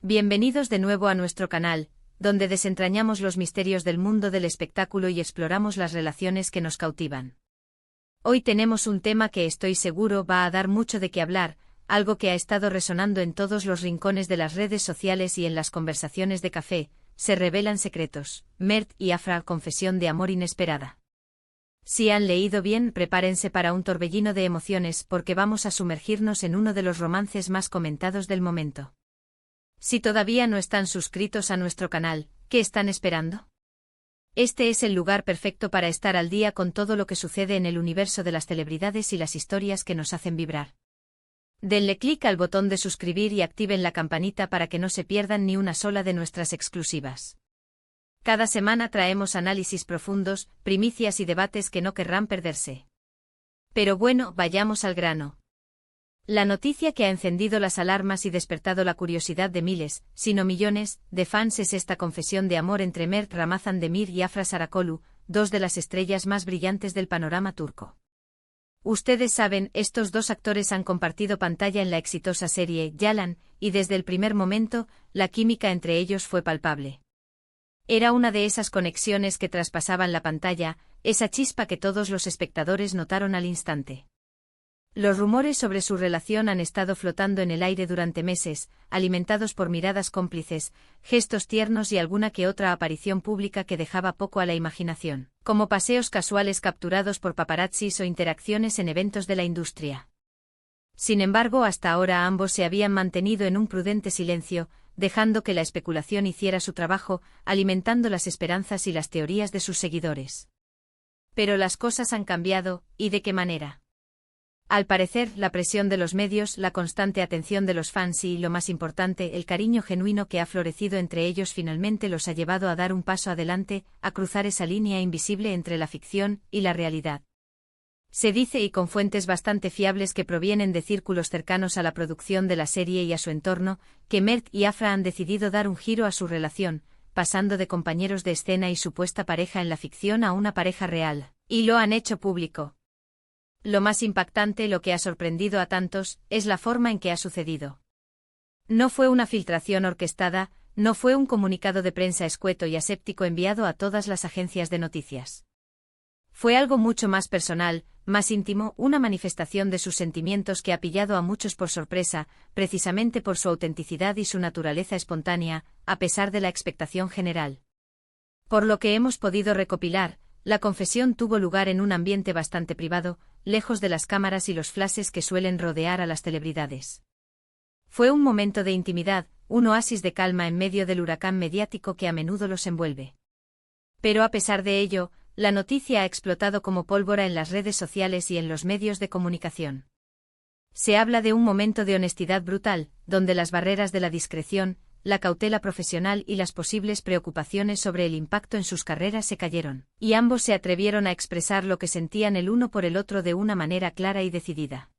Bienvenidos de nuevo a nuestro canal, donde desentrañamos los misterios del mundo del espectáculo y exploramos las relaciones que nos cautivan. Hoy tenemos un tema que estoy seguro va a dar mucho de qué hablar, algo que ha estado resonando en todos los rincones de las redes sociales y en las conversaciones de café. Se revelan secretos. Mert y Afra, confesión de amor inesperada. Si han leído bien, prepárense para un torbellino de emociones porque vamos a sumergirnos en uno de los romances más comentados del momento. Si todavía no están suscritos a nuestro canal, ¿qué están esperando? Este es el lugar perfecto para estar al día con todo lo que sucede en el universo de las celebridades y las historias que nos hacen vibrar. Denle clic al botón de suscribir y activen la campanita para que no se pierdan ni una sola de nuestras exclusivas. Cada semana traemos análisis profundos, primicias y debates que no querrán perderse. Pero bueno, vayamos al grano. La noticia que ha encendido las alarmas y despertado la curiosidad de miles, si no millones, de fans es esta confesión de amor entre Mert Ramazan-Demir y Afra Saracoglu, dos de las estrellas más brillantes del panorama turco. Ustedes saben, estos dos actores han compartido pantalla en la exitosa serie Yalan, y desde el primer momento, la química entre ellos fue palpable. Era una de esas conexiones que traspasaban la pantalla, esa chispa que todos los espectadores notaron al instante. Los rumores sobre su relación han estado flotando en el aire durante meses, alimentados por miradas cómplices, gestos tiernos y alguna que otra aparición pública que dejaba poco a la imaginación, como paseos casuales capturados por paparazzis o interacciones en eventos de la industria. Sin embargo, hasta ahora ambos se habían mantenido en un prudente silencio, dejando que la especulación hiciera su trabajo, alimentando las esperanzas y las teorías de sus seguidores. Pero las cosas han cambiado, ¿y de qué manera? Al parecer, la presión de los medios, la constante atención de los fans y, lo más importante, el cariño genuino que ha florecido entre ellos finalmente los ha llevado a dar un paso adelante, a cruzar esa línea invisible entre la ficción y la realidad. Se dice, y con fuentes bastante fiables que provienen de círculos cercanos a la producción de la serie y a su entorno, que Mert y Afra han decidido dar un giro a su relación, pasando de compañeros de escena y supuesta pareja en la ficción a una pareja real, y lo han hecho público. Lo más impactante, lo que ha sorprendido a tantos, es la forma en que ha sucedido. No fue una filtración orquestada, no fue un comunicado de prensa escueto y aséptico enviado a todas las agencias de noticias. Fue algo mucho más personal, más íntimo, una manifestación de sus sentimientos que ha pillado a muchos por sorpresa, precisamente por su autenticidad y su naturaleza espontánea, a pesar de la expectación general. Por lo que hemos podido recopilar, la confesión tuvo lugar en un ambiente bastante privado, lejos de las cámaras y los flashes que suelen rodear a las celebridades. Fue un momento de intimidad, un oasis de calma en medio del huracán mediático que a menudo los envuelve. Pero a pesar de ello, la noticia ha explotado como pólvora en las redes sociales y en los medios de comunicación. Se habla de un momento de honestidad brutal, donde las barreras de la discreción, la cautela profesional y las posibles preocupaciones sobre el impacto en sus carreras se cayeron, y ambos se atrevieron a expresar lo que sentían el uno por el otro de una manera clara y decidida.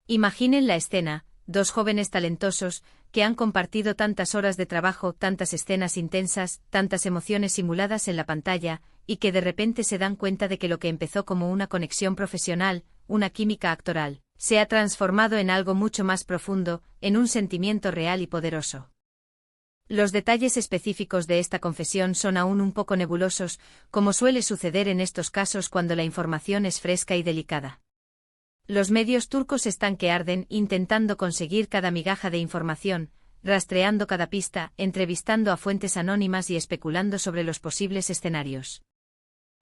Imaginen la escena, dos jóvenes talentosos, que han compartido tantas horas de trabajo, tantas escenas intensas, tantas emociones simuladas en la pantalla, y que de repente se dan cuenta de que lo que empezó como una conexión profesional, una química actoral, se ha transformado en algo mucho más profundo, en un sentimiento real y poderoso. Los detalles específicos de esta confesión son aún un poco nebulosos, como suele suceder en estos casos cuando la información es fresca y delicada. Los medios turcos están que arden intentando conseguir cada migaja de información, rastreando cada pista, entrevistando a fuentes anónimas y especulando sobre los posibles escenarios.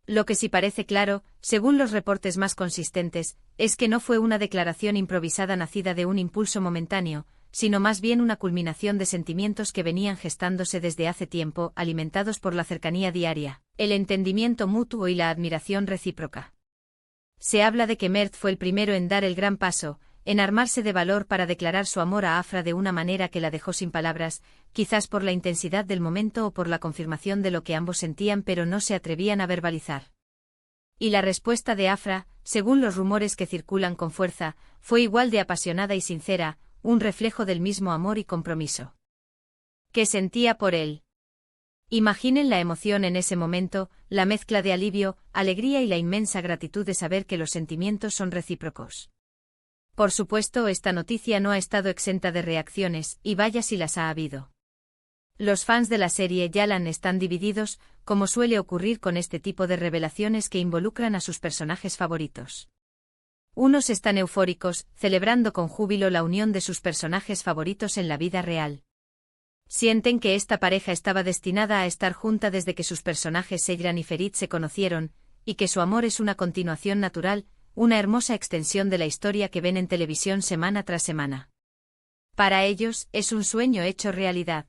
Lo que sí parece claro, según los reportes más consistentes, es que no fue una declaración improvisada nacida de un impulso momentáneo, sino más bien una culminación de sentimientos que venían gestándose desde hace tiempo, alimentados por la cercanía diaria, el entendimiento mutuo y la admiración recíproca. Se habla de que Mert fue el primero en dar el gran paso, en armarse de valor para declarar su amor a Afra de una manera que la dejó sin palabras, quizás por la intensidad del momento o por la confirmación de lo que ambos sentían pero no se atrevían a verbalizar. Y la respuesta de Afra, según los rumores que circulan con fuerza, fue igual de apasionada y sincera, un reflejo del mismo amor y compromiso que sentía por él. Imaginen la emoción en ese momento, la mezcla de alivio, alegría y la inmensa gratitud de saber que los sentimientos son recíprocos. Por supuesto, esta noticia no ha estado exenta de reacciones, y vaya si las ha habido. Los fans de la serie Yalan están divididos, como suele ocurrir con este tipo de revelaciones que involucran a sus personajes favoritos. Unos están eufóricos, celebrando con júbilo la unión de sus personajes favoritos en la vida real. Sienten que esta pareja estaba destinada a estar junta desde que sus personajes Sejran y Ferit se conocieron, y que su amor es una continuación natural, una hermosa extensión de la historia que ven en televisión semana tras semana. Para ellos, es un sueño hecho realidad.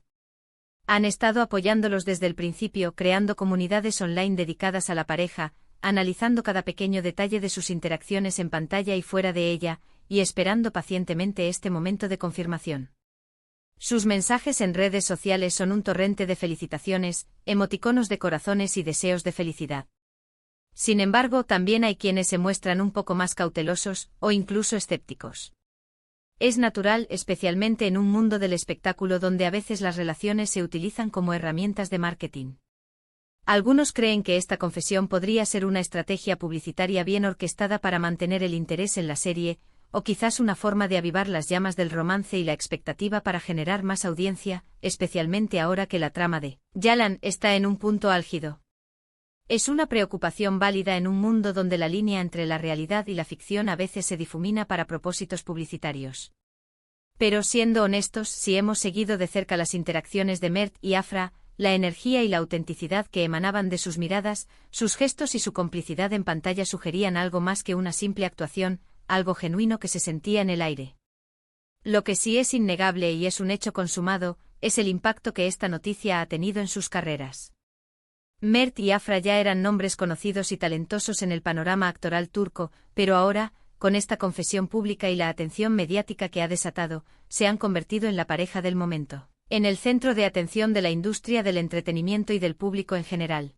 Han estado apoyándolos desde el principio, creando comunidades online dedicadas a la pareja, analizando cada pequeño detalle de sus interacciones en pantalla y fuera de ella, y esperando pacientemente este momento de confirmación. Sus mensajes en redes sociales son un torrente de felicitaciones, emoticonos de corazones y deseos de felicidad. Sin embargo, también hay quienes se muestran un poco más cautelosos, o incluso escépticos. Es natural, especialmente en un mundo del espectáculo donde a veces las relaciones se utilizan como herramientas de marketing. Algunos creen que esta confesión podría ser una estrategia publicitaria bien orquestada para mantener el interés en la serie, o quizás una forma de avivar las llamas del romance y la expectativa para generar más audiencia, especialmente ahora que la trama de Yalan está en un punto álgido. Es una preocupación válida en un mundo donde la línea entre la realidad y la ficción a veces se difumina para propósitos publicitarios. Pero siendo honestos, si hemos seguido de cerca las interacciones de Mert y Afra, la energía y la autenticidad que emanaban de sus miradas, sus gestos y su complicidad en pantalla sugerían algo más que una simple actuación, algo genuino que se sentía en el aire. Lo que sí es innegable y es un hecho consumado, es el impacto que esta noticia ha tenido en sus carreras. Mert y Afra ya eran nombres conocidos y talentosos en el panorama actoral turco, pero ahora, con esta confesión pública y la atención mediática que ha desatado, se han convertido en la pareja del momento, en el centro de atención de la industria del entretenimiento y del público en general.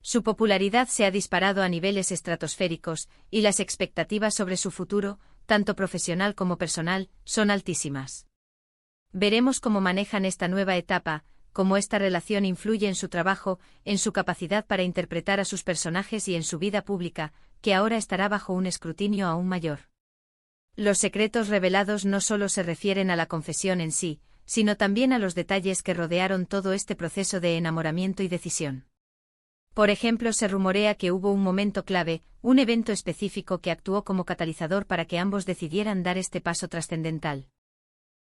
Su popularidad se ha disparado a niveles estratosféricos, y las expectativas sobre su futuro, tanto profesional como personal, son altísimas. Veremos cómo manejan esta nueva etapa, cómo esta relación influye en su trabajo, en su capacidad para interpretar a sus personajes y en su vida pública, que ahora estará bajo un escrutinio aún mayor. Los secretos revelados no solo se refieren a la confesión en sí, sino también a los detalles que rodearon todo este proceso de enamoramiento y decisión. Por ejemplo, se rumorea que hubo un momento clave, un evento específico que actuó como catalizador para que ambos decidieran dar este paso trascendental.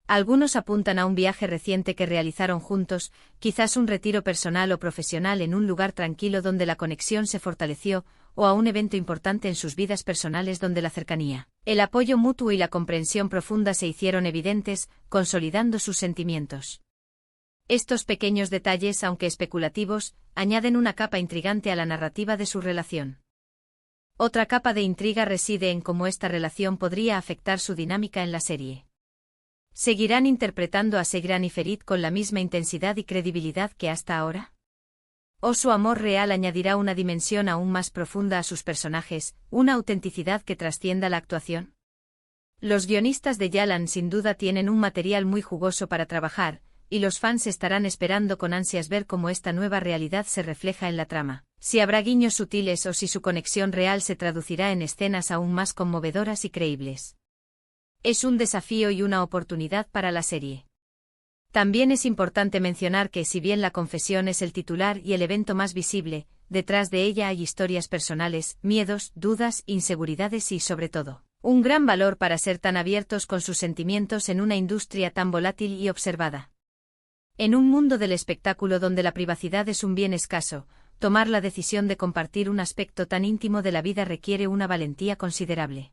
Algunos apuntan a un viaje reciente que realizaron juntos, quizás un retiro personal o profesional en un lugar tranquilo donde la conexión se fortaleció, o a un evento importante en sus vidas personales donde la cercanía, el apoyo mutuo y la comprensión profunda se hicieron evidentes, consolidando sus sentimientos. Estos pequeños detalles, aunque especulativos, añaden una capa intrigante a la narrativa de su relación. Otra capa de intriga reside en cómo esta relación podría afectar su dinámica en la serie. ¿Seguirán interpretando a Sejran y Ferit con la misma intensidad y credibilidad que hasta ahora? ¿O su amor real añadirá una dimensión aún más profunda a sus personajes, una autenticidad que trascienda la actuación? Los guionistas de Yalan sin duda tienen un material muy jugoso para trabajar, y los fans estarán esperando con ansias ver cómo esta nueva realidad se refleja en la trama, si habrá guiños sutiles o si su conexión real se traducirá en escenas aún más conmovedoras y creíbles. Es un desafío y una oportunidad para la serie. También es importante mencionar que si bien la confesión es el titular y el evento más visible, detrás de ella hay historias personales, miedos, dudas, inseguridades y, sobre todo, un gran valor para ser tan abiertos con sus sentimientos en una industria tan volátil y observada. En un mundo del espectáculo donde la privacidad es un bien escaso, tomar la decisión de compartir un aspecto tan íntimo de la vida requiere una valentía considerable.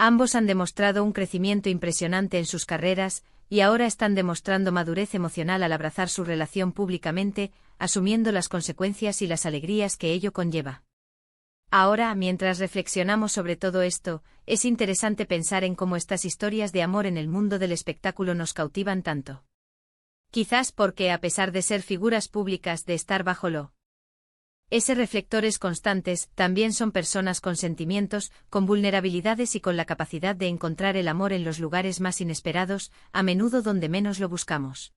Ambos han demostrado un crecimiento impresionante en sus carreras, y ahora están demostrando madurez emocional al abrazar su relación públicamente, asumiendo las consecuencias y las alegrías que ello conlleva. Ahora, mientras reflexionamos sobre todo esto, es interesante pensar en cómo estas historias de amor en el mundo del espectáculo nos cautivan tanto. Quizás porque, a pesar de ser figuras públicas, de estar bajo ese reflectores constantes, también son personas con sentimientos, con vulnerabilidades y con la capacidad de encontrar el amor en los lugares más inesperados, a menudo donde menos lo buscamos.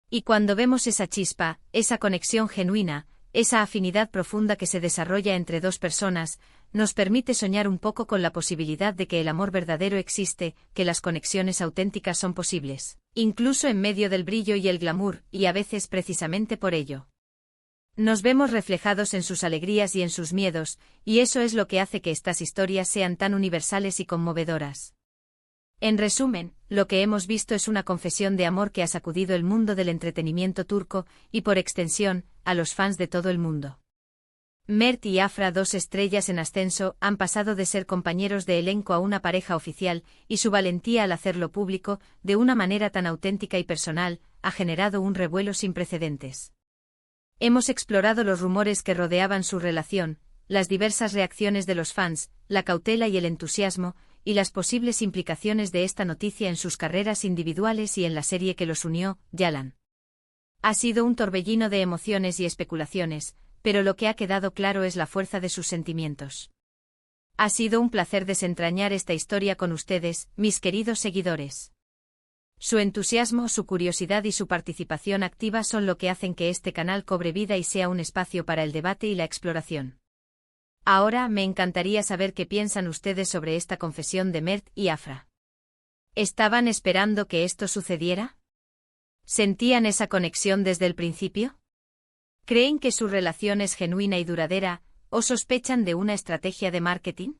Y cuando vemos esa chispa, esa conexión genuina, esa afinidad profunda que se desarrolla entre dos personas, nos permite soñar un poco con la posibilidad de que el amor verdadero existe, que las conexiones auténticas son posibles, Incluso en medio del brillo y el glamour, y a veces precisamente por ello. Nos vemos reflejados en sus alegrías y en sus miedos, y eso es lo que hace que estas historias sean tan universales y conmovedoras. En resumen, lo que hemos visto es una confesión de amor que ha sacudido el mundo del entretenimiento turco, y por extensión, a los fans de todo el mundo. Mert y Afra, dos estrellas en ascenso, han pasado de ser compañeros de elenco a una pareja oficial, y su valentía al hacerlo público, de una manera tan auténtica y personal, ha generado un revuelo sin precedentes. Hemos explorado los rumores que rodeaban su relación, las diversas reacciones de los fans, la cautela y el entusiasmo, y las posibles implicaciones de esta noticia en sus carreras individuales y en la serie que los unió, Yalan. Ha sido un torbellino de emociones y especulaciones, pero lo que ha quedado claro es la fuerza de sus sentimientos. Ha sido un placer desentrañar esta historia con ustedes, mis queridos seguidores. Su entusiasmo, su curiosidad y su participación activa son lo que hacen que este canal cobre vida y sea un espacio para el debate y la exploración. Ahora me encantaría saber qué piensan ustedes sobre esta confesión de Mert y Afra. ¿Estaban esperando que esto sucediera? ¿Sentían esa conexión desde el principio? ¿Creen que su relación es genuina y duradera, o sospechan de una estrategia de marketing?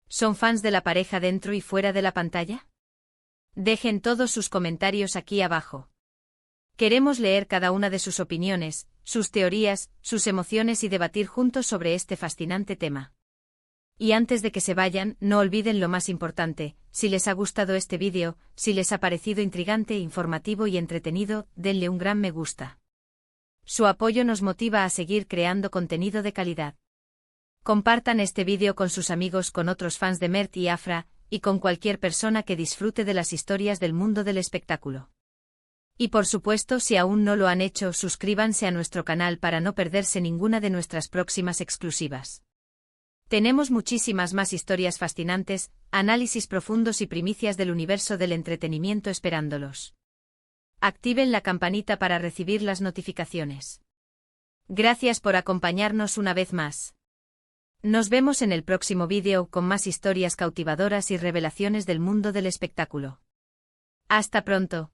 ¿Son fans de la pareja dentro y fuera de la pantalla? Dejen todos sus comentarios aquí abajo. Queremos leer cada una de sus opiniones, sus teorías, sus emociones y debatir juntos sobre este fascinante tema. Y antes de que se vayan, no olviden lo más importante: si les ha gustado este vídeo, si les ha parecido intrigante, informativo y entretenido, denle un gran me gusta. Su apoyo nos motiva a seguir creando contenido de calidad. Compartan este vídeo con sus amigos, con otros fans de Mert y Afra, y con cualquier persona que disfrute de las historias del mundo del espectáculo. Y por supuesto, si aún no lo han hecho, suscríbanse a nuestro canal para no perderse ninguna de nuestras próximas exclusivas. Tenemos muchísimas más historias fascinantes, análisis profundos y primicias del universo del entretenimiento esperándolos. Activen la campanita para recibir las notificaciones. Gracias por acompañarnos una vez más. Nos vemos en el próximo vídeo con más historias cautivadoras y revelaciones del mundo del espectáculo. Hasta pronto.